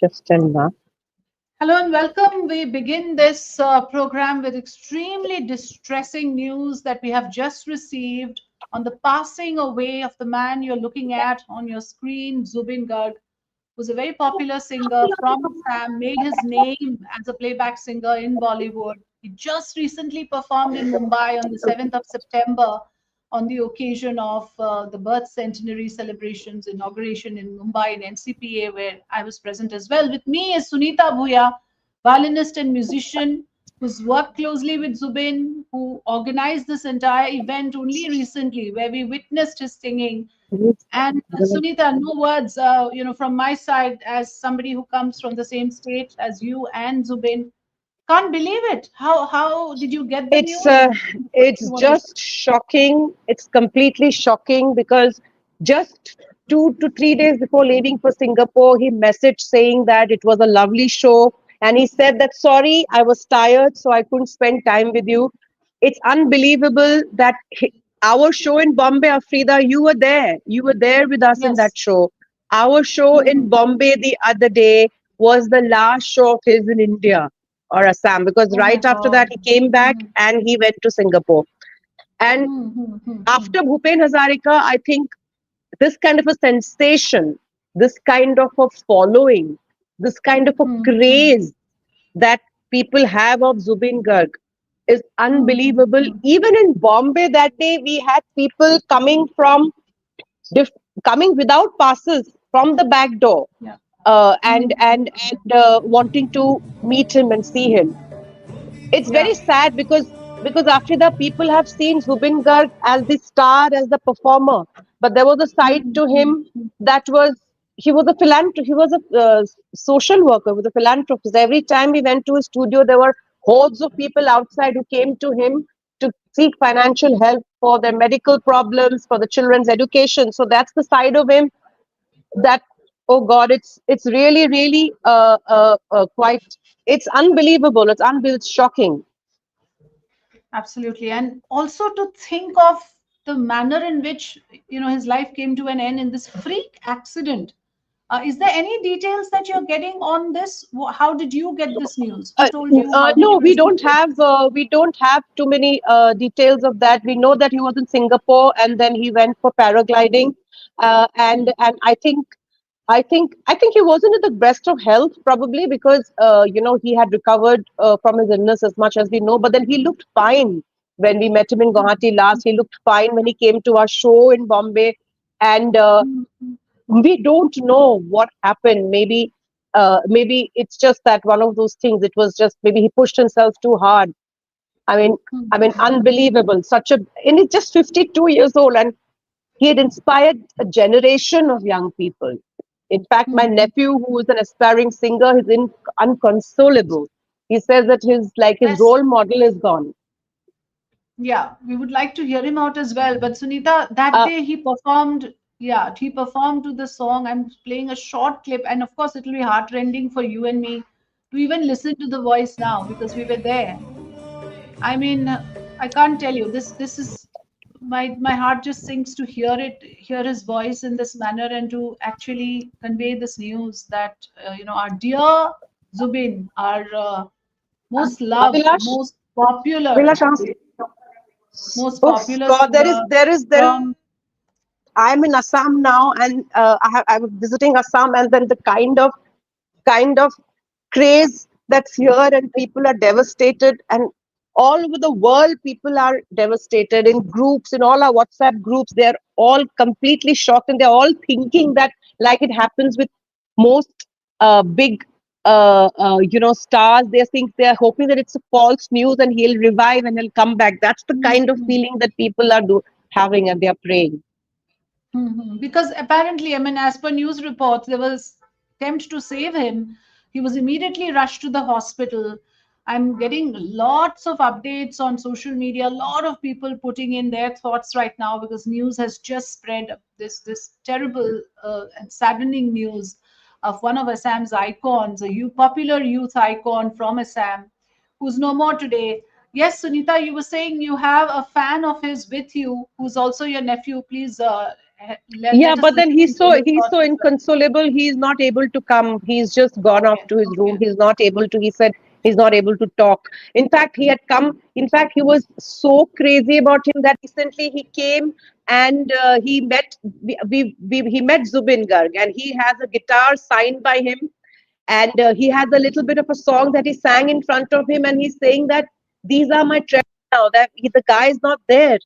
Just tell Ma. Hello and welcome. We begin this program with extremely distressing news that we have just received on the passing away of the man you're looking at on your screen, Zubeen Garg, who's a very popular singer from Assam, made his name as a playback singer in Bollywood. He just recently performed in Mumbai on the 7th of September on the occasion of the birth centenary celebrations inauguration in Mumbai in NCPA, where I was present as well. With me is Sunita Bhuya, violinist and musician who's worked closely with Zubin, who organized this entire event only recently, where we witnessed his singing. And Sunita, no words, from my side as somebody who comes from the same state as you and Zubin. Can't believe it. How did you get the It's news? uh, You it's want to just shocking. It's completely shocking because just 2 to 3 days before leaving for Singapore, he messaged saying that it was a lovely show, and he said that sorry, I was tired, so I couldn't spend time with you. It's unbelievable that our show in Bombay, Afrida, you were there. You were there with us in that Yes. show. Our show in Mhm. Bombay the other day was the last show of his in India or Assam, because Oh my right after God. that he came back Mhm. and he went to Singapore. And Mhm. after Bhupen Hazarika, I think this kind of a sensation, this kind of a following, this kind of a Mhm. craze that people have of Zubeen Garg is unbelievable. Mhm. Even in Bombay that day, we had people coming from dif- coming without passes from the back door, Yeah. and wanting to meet him and see him. It's Yeah. very sad because after that people have seen Zubin Garg as the star, as the performer, but there was a side to him that was he was a philanthropist, he was a social worker, with a philanthropist. Every time we went to his studio, there were hordes of people outside who came to him to seek financial help for their medical problems, for the children's education. So that's the side of him that, oh God, it's really quite, it's unbelievable, it's shocking. Absolutely. And also to think of the manner in which his life came to an end in this freak accident. Is there any details that you're getting on this? How did you get this news? Who told you? How did No, you receive it? we don't have too many details of that. We know that he was in Singapore and then he went for paragliding, and I think he wasn't in the best of health, probably because he had recovered from his illness as much as we know. But then he looked fine when we met him in Guwahati last. He looked fine when he came to our show in Bombay, and we don't know what happened. Maybe it's just that one of those things. It was just maybe he pushed himself too hard. I mean, unbelievable. Such a and he's just 52 years old, and he had inspired a generation of young people. In fact, my nephew, who is an aspiring singer, is unconsolable. He says that his Yes. role model is gone. Yeah, we would like to hear him out as well. But Sunita, that Uh, day he performed, yeah, he performed to the song. I'm playing a short clip, and of course, it'll be heartrending for you and me to even listen to the voice now because we were there. I mean, I can't tell you. This is my heart just sinks to hear it, hear his voice in this manner, and to actually convey this news that our dear Zubin, our most loved, Abhilash, Abhilash, most oof, popular God, singer there is. from. I'm in Assam now, and I was visiting Assam, and then the kind of craze that's here, and people are devastated, and all over the world, people are devastated in groups, in all our WhatsApp groups. They're all completely shocked, and they're all thinking that, like it happens with most big, stars, they're hoping that it's a false news, and he'll revive and he'll come back. That's the kind of feeling that people are having, and they're praying. Because apparently, I mean, as per news reports, there was attempt to save him. He was immediately rushed to the hospital. I'm getting lots of updates on social media. A lot of people putting in their thoughts right now because news has just spread this terrible and saddening news of one of Assam's icons, a popular youth icon from Assam, who's no more today. Yes, Sunita, you were saying you have a fan of his with you, who's also your nephew. Please Yeah, let us but then listen to his he's thoughts so as well. inconsolable. He's not able to come. He's just gone off Okay, to his room. okay. He's not able to. He said he's not able to talk. In fact, he had come. In fact, he was so crazy about him that recently he came and he met. He met Zubin Garg, and he has a guitar signed by him, and he has a little bit of a song that he sang in front of him, and he's saying that these are my treasures now. That the guy is not there,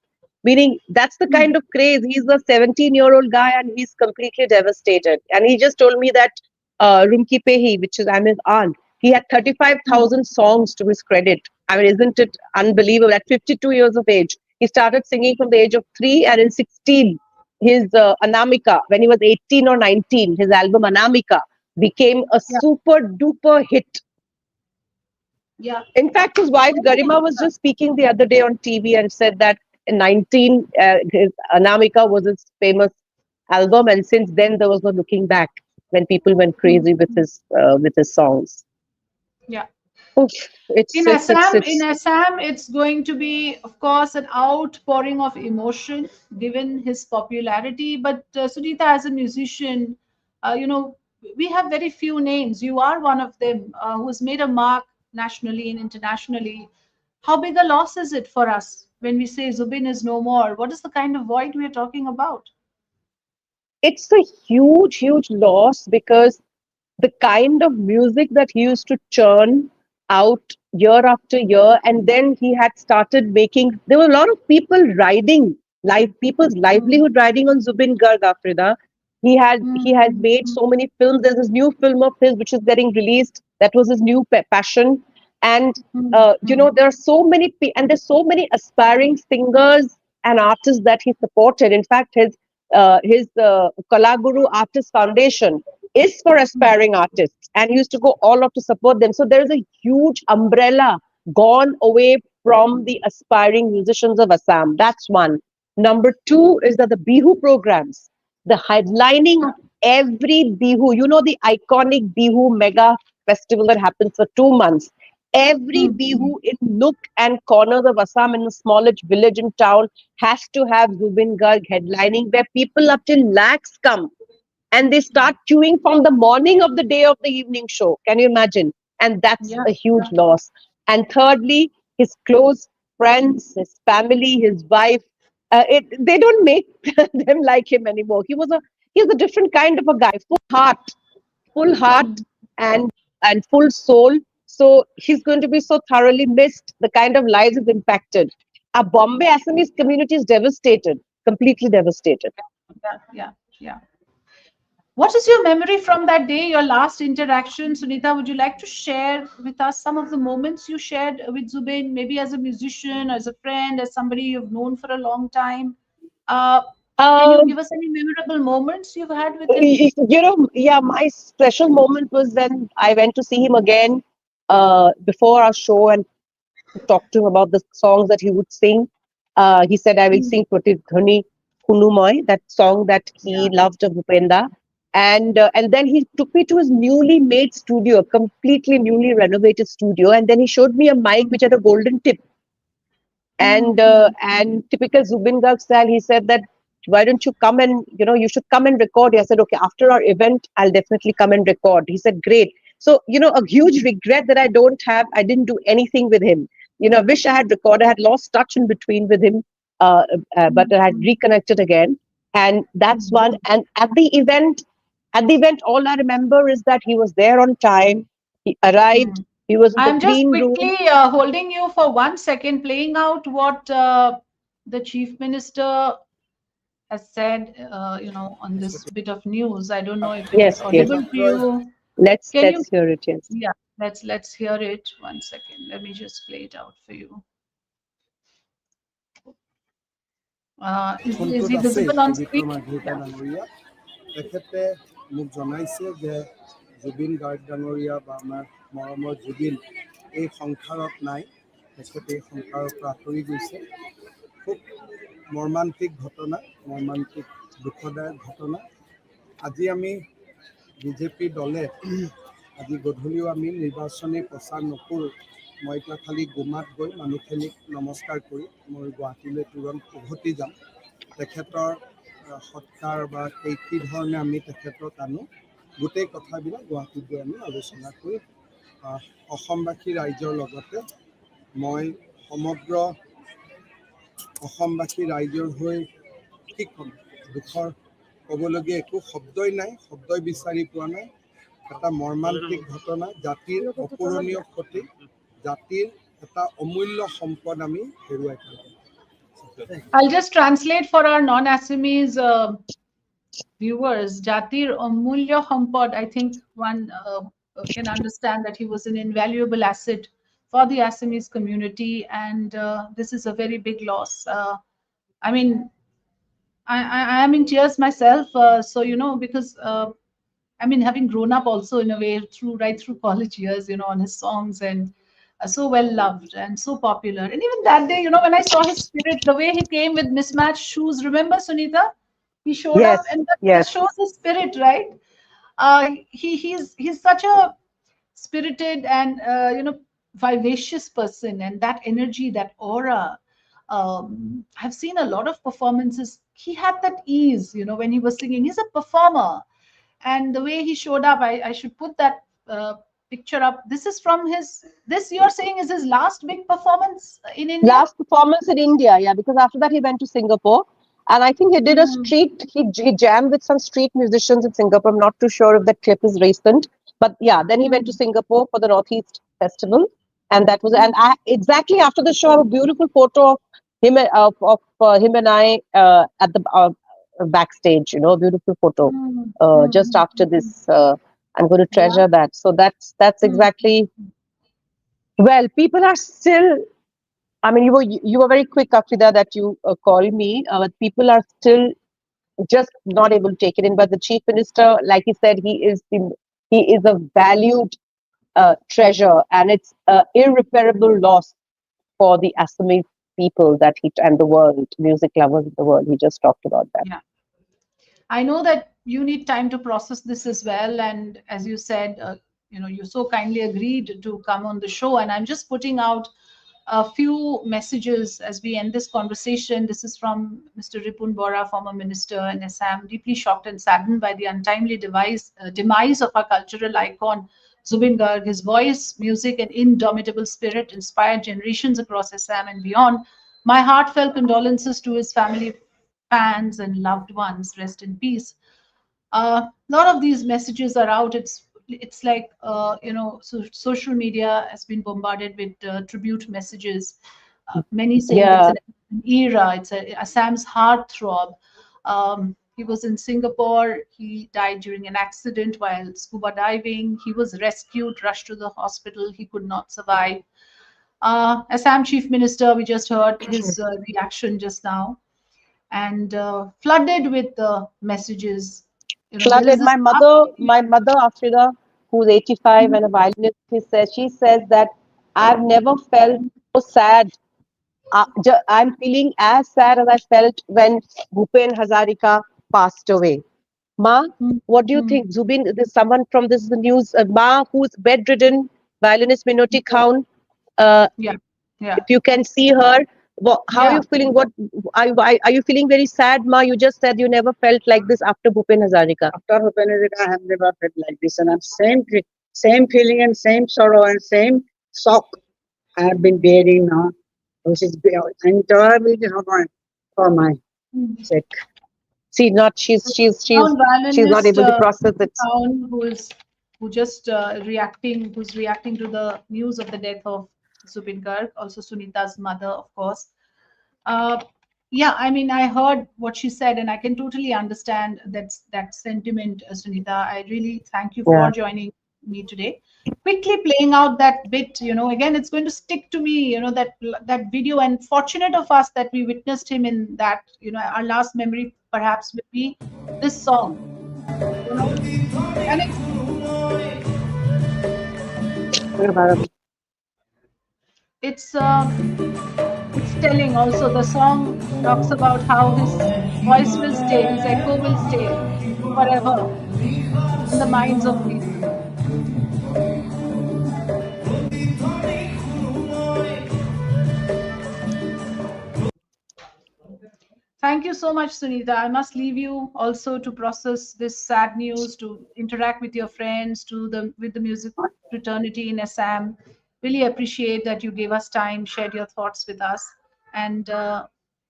meaning that's the Hmm, kind of craze. He's a 17-year-old guy, and he's completely devastated. And he just told me that Rumki Pehi, which is I'm his aunt, he had hmm. 35,000 songs to his credit. I mean, isn't it unbelievable? At 52 years of age, he started singing from the age of 3, and in 16, his Anamika, when he was 18 or 19, his album Anamika became a Yeah, super duper hit. yeah. In fact, his wife Anything. Garima was just speaking the other day on TV and said that in 19, his Anamika was his famous album, and since then there was no looking back when people went Hmm, crazy hmm. with his songs. Yeah. Oof, In it's Assam, it's going to be, of course, an outpouring of emotion given his popularity. But Sunita, as a musician, we have very few names. You are one of them who has made a mark nationally and internationally. How big a loss is it for us when we say Zubin is no more? What is the kind of void we are talking about? it's a huge loss because the kind of music that he used to churn out year after year, and then he had started making, there were a lot of people riding live people's Hmm, livelihood riding on Zubin Garg. Afrida, hmm, he had hmm, made hmm, so many films. There's this new film of his which is getting released, that was his new passion. And hmm, hmm, there are so many and there's so many aspiring singers and artists that he supported. In fact, his Kalaguru Artist Foundation is for hmm. aspiring artists, and he used to go all out to support them. So there is a huge umbrella gone away from the aspiring musicians of Assam. That's one. Number two is that the Bihu programs, the headlining of every Bihu, the iconic Bihu mega festival that happens for 2 months. Every Hmm, hmm. Bihu in nook and corners of Assam, in a smallest village and town, has to have Zubin Garg headlining, where people up till lakhs come, and they start queuing from the morning of the day of the evening show. Can you imagine? And that's Yeah, a huge yeah. loss. And thirdly, his close friends, his family, his wife, they don't make them like him anymore. He was a different kind of a guy, full heart, Hmm. and full soul. So he's going to be so thoroughly missed. The kind of lives he's impacted. Our Bombay Assamese community is devastated, completely devastated. Yeah, yeah, yeah. What is your memory from that day, your last interaction? Sunita, would you like to share with us some of the moments you shared with Zubin, maybe as a musician, as a friend, as somebody you've known for a long time? Uh, can you Um, give us any memorable moments you've had with him? Yeah, my special moment was when I went to see him again before our show and talked to him about the songs that he would sing. He said, I will Hmm. sing Pratidhani Hunumai, that song that he Yeah. loved of Bhupenda. And then he took me to his newly made studio, a completely newly renovated studio. And then he showed me a mic which had a golden tip. Hmm. And typical Zubin Garg style, he said that why don't you come and you should come and record. I said, okay, after our event, I'll definitely come and record. He said, great. So a huge regret that I didn't do anything with him. I wish I had recorded. I had lost touch in between with him, uh, but I had Hmm. reconnected again, and that's Hmm. one. And at the event, all I remember is that he was there on time. He Hmm. arrived. He was in the I'm just green room. quickly holding you for 1 second, playing out what the chief minister has said, on this bit of news. I don't know if it is Yes, yes. audible to you. Let's Can you? let's hear it. Yes. Yeah, let's hear it. 1 second. Let me just play it out for you. Is ফোনটোত he আছে visible on screen? Vikram Hazarika Yeah. ডাঙৰীয়া তেখেতে মোক জনাইছে যে জুবিন গাৰ্গ ডাঙৰীয়া বা আমাৰ মৰমৰ জুবিন এই সংসাৰত নাই, তেখেতে এই সংসাৰৰ পৰা আঁতৰি গৈছে। খুব মৰ্মান্তিক ঘটনা, মৰ্মান্তিক দুখদায়ক ঘটনা। আজি আমি বিজেপি দলে আজি গধূলিও আমি নিৰ্বাচনী প্ৰচাৰ নকৰোঁ। মই এতিয়া খালি গুমাত গৈ মানুহখিনিক নমস্কাৰ কৰি মই গুৱাহাটীলৈ তুৰন্ত উভতি যাম। তেখেতৰ সৎকাৰ বা কি ধৰণে আমি তেখেতক আনো গোটেই কথাবিলাক গুৱাহাটীত গৈ আমি আলোচনা কৰি অসমবাসী ৰাইজৰ লগতে মই সমগ্ৰ অসমবাসী ৰাইজৰ হৈ কি ক'ম দুখৰ ক'বলগীয়া একো শব্দই নাই শব্দই বিচাৰি পোৱা নাই এটা মৰ্মান্তিক ঘটনা জাতিৰ অপূৰণীয় ক্ষতি জাতিৰ এটা অমূল্য সম্পদ আমি হেৰুৱাই পেলালোঁ I'll just translate for our non-Assamese viewers. Jatir Amulya Sampad, I think one can understand that he was an invaluable asset for the Assamese community, and this is a very big loss. I mean, I am in tears myself, so because I mean, having grown up also in a way right through college years, on his songs and so well loved and so popular. And even that day, when I saw his spirit, the way he came with mismatched shoes, remember Sunita? He showed Yes, up, and that yes. shows his spirit, right? He's such a spirited and vivacious person, and that energy, that aura. I've seen a lot of performances. He had that ease, when he was singing. He's a performer, and the way he showed up, I should put that picture up. This is from this you're saying is his last big performance in India? Last performance in India, yeah, because after that he went to Singapore. And I think he did a he jammed with some street musicians in Singapore. I'm not too sure if that trip is recent. But yeah, then he went to Singapore for the Northeast Festival. And that was, and exactly after the show, I have a beautiful photo of him, him and I at the backstage, a beautiful photo just after this. I'm going to treasure that. So that's exactly, well, people are still, I mean, you were very quick, Afrida, that you called me. But people are still just not able to take it in. But the chief minister, like he said, he is a valued treasure, and it's an irreparable loss for the Assamese people and the world, music lovers of the world. He just talked about that. Yeah, I know that you need time to process this as well, and as you said, you so kindly agreed to come on the show, and I'm just putting out a few messages as we end this conversation. This is from Mr. Ripun Bora, former minister in Assam, deeply shocked and saddened by the untimely demise of our cultural icon, Zubeen Garg. His voice, music, and indomitable spirit inspired generations across Assam and beyond. My heartfelt condolences to his family, fans, and loved ones. Rest in peace. A lot of these messages are out. It's like social media has been bombarded with tribute messages, many saying it's an era, it's Assam's heartthrob. He was in Singapore. He died during an accident while scuba diving. He was rescued, rushed to the hospital. He could not survive. Assam chief minister, we just heard his reaction just now, and flooded with messages. Flooded. My mother, Afrida, who's 85 and a violinist, she says that I've never felt so sad. I'm feeling as sad as I felt when Bhupen Hazarika passed away. Ma, what do you think? Zubeen, there's someone from this is the news. Ma, who's bedridden, violinist Minoti Khan. Yeah. If you can see her, how are you feeling? What are you feeling very sad, Ma? You just said you never felt like this after Bhupen Hazarika. After Bhupen Hazarika, I have never felt like this, and I'm same feeling and same sorrow and same shock I have been bearing now, which is entirely for my sake. See, she's not able to process it. Who's reacting to the news of the death of Zubeen Garg, also Sunita's mother, of course. Yeah, I mean, I heard what she said, and I can totally understand that sentiment, Sunita. I really thank you for joining me today. Quickly playing out that bit, again, it's going to stick to me, that video, and fortunate of us that we witnessed him in that, our last memory perhaps will be this song. And it's telling also. The song talks about how his voice will stay, his echo will stay forever in the minds of people. Thank Thank you so much, Sunita. I must leave you also to process this sad news, to interact with your friends, to the with the music fraternity in Assam. Really appreciate that you gave us time, shared your thoughts with us, and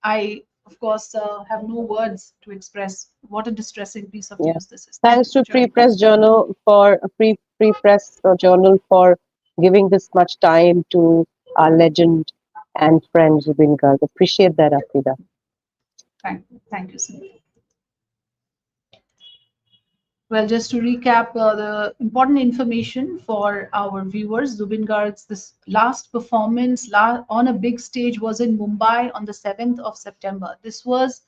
I, of course, have no words to express what a distressing piece of Yeah. news this is. Thank Thanks you for to Free joining Press us. Journal for Free Press Journal for giving this much time to our legend and friend Zubeen Garg. Appreciate that, Afrida. Thank you, Sunita. Well, just to recap the important information for our viewers, Zubeen Garg's this last performance on a big stage was in Mumbai on the 7th of September. This was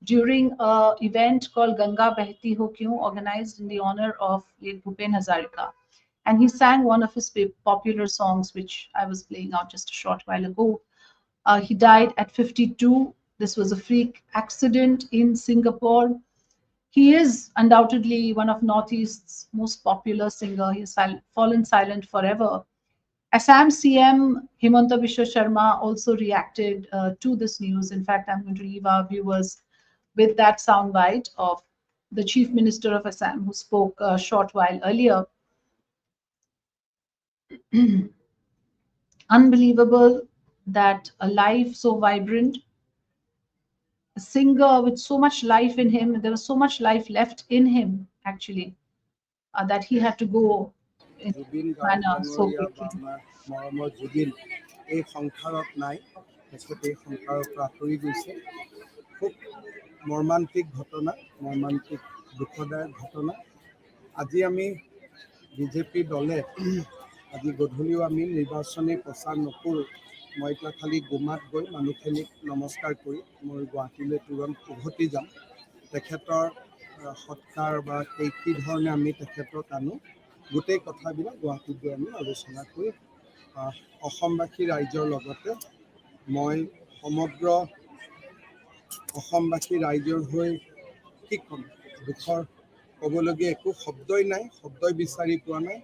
during an event called Ganga Behti Ho Kyun, organized in the honor of late Bhupen Hazarika. And he sang one of his popular songs, which I was playing out just a short while ago. He died at 52. This was a freak accident in Singapore. He is undoubtedly one of Northeast's most popular singer. He has fallen silent forever. Assam CM Himanta Biswa Sharma also reacted to this news. In fact, I'm going to leave our viewers with that soundbite of the Chief Minister of Assam, who spoke a short while earlier. Unbelievable that a life so vibrant, a singer with so much life in him, there was so much life left in him, actually, that he had to go in Zubeen this Garg manner so ডাঙৰীয়া বা quickly. আমাৰ মৰমৰ জুবিন এই সংসাৰত নাই, তেখেত এই সংসাৰৰ পৰা আঁতৰি গৈছে। খুব মৰ্মান্তিক ঘটনা, মৰ্মান্তিক দুখদায়ক ঘটনা। আজি আমি বিজেপি দলে আজি গধূলিও আমি নিৰ্বাচনী প্ৰচাৰ নকৰোঁ। মই এতিয়া খালি গুমাত গৈ মানুহখিনিক নমস্কাৰ কৰি মই গুৱাহাটীলৈ তুৰন্ত উভতি যাম। তেখেতৰ সৎকাৰ বা কি ধৰণে আমি তেখেতক আনো, গোটেই কথাবিলাক গুৱাহাটীত গৈ আমি আলোচনা কৰি অসমবাসী ৰাইজৰ লগতে মই সমগ্ৰ অসমবাসী ৰাইজৰ হৈ কি ক'ম, দুখৰ ক'বলগীয়া একো শব্দই নাই, শব্দই বিচাৰি পোৱা নাই।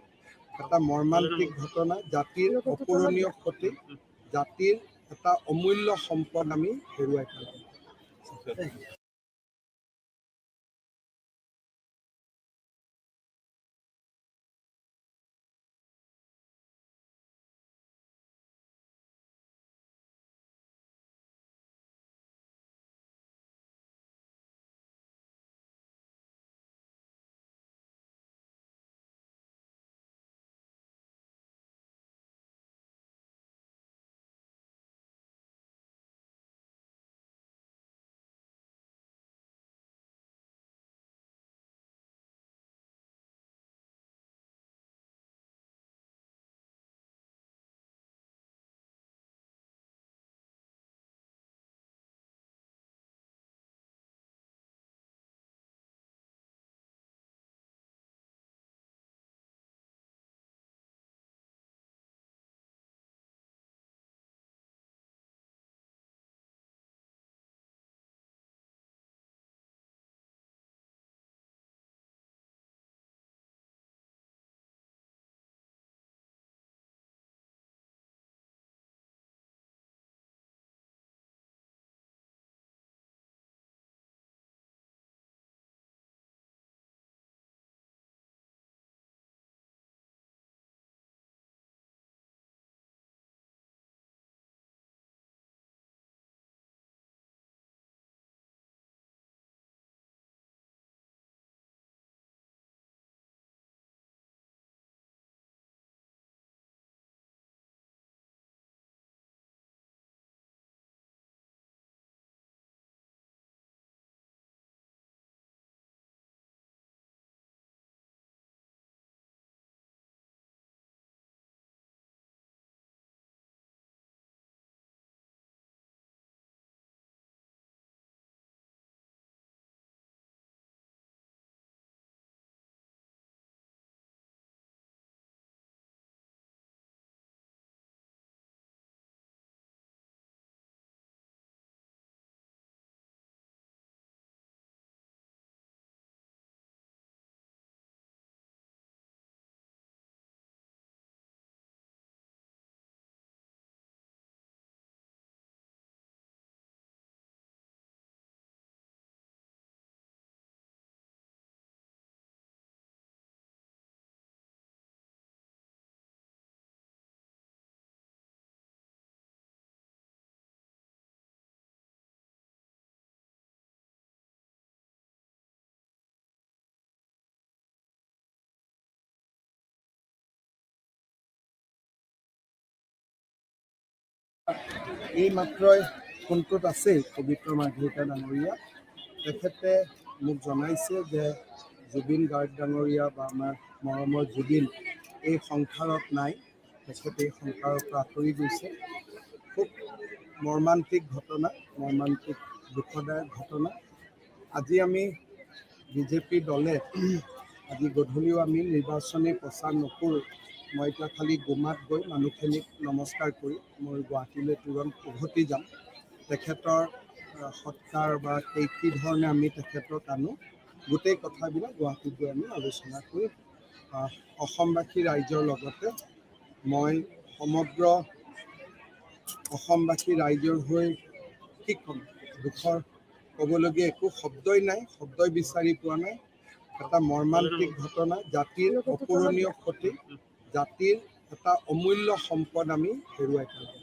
এটা মৰ্মান্তিক ঘটনা, জাতিৰ অপূৰণীয় ক্ষতি, জাতিৰ এটা অমূল্য সম্পদ আমি হেৰুৱাই পেলালোঁ। এই মাত্ৰই ফোনটোত আছেই পবিত্ৰ মাৰ্ঘেৰিটা ডাঙৰীয়া, তেখেতে মোক জনাইছে যে জুবিন গাৰ্গ ডাঙৰীয়া বা আমাৰ মৰমৰ জুবিন এই সংসাৰত নাই, তেখেতে এই সংসাৰৰ পৰা আঁতৰি গৈছে। খুব মৰ্মান্তিক ঘটনা, মৰ্মান্তিক দুখদায়ক ঘটনা। আজি আমি বিজেপি দলে আজি গধূলিও আমি নিৰ্বাচনী প্ৰচাৰ নকৰোঁ। মই এতিয়া খালি গুমাত গৈ মানুহখিনিক নমস্কাৰ কৰি মই গুৱাহাটীলৈ তুৰন্ত উভতি যাম। তেখেতৰ সৎকাৰ বা কি ধৰণে আমি তেখেতক আনো, গোটেই কথাবিলাক গুৱাহাটীত গৈ আমি আলোচনা কৰি অসমবাসী ৰাইজৰ লগতে মই সমগ্ৰ অসমবাসী ৰাইজৰ হৈ কি ক'ম, দুখৰ ক'বলগীয়া একো শব্দই নাই, শব্দই বিচাৰি পোৱা নাই। এটা মৰ্মান্তিক ঘটনা, জাতিৰ অপূৰণীয় ক্ষতি, জাতিৰ এটা অমূল্য সম্পদ আমি হেৰুৱাই পেলালোঁ।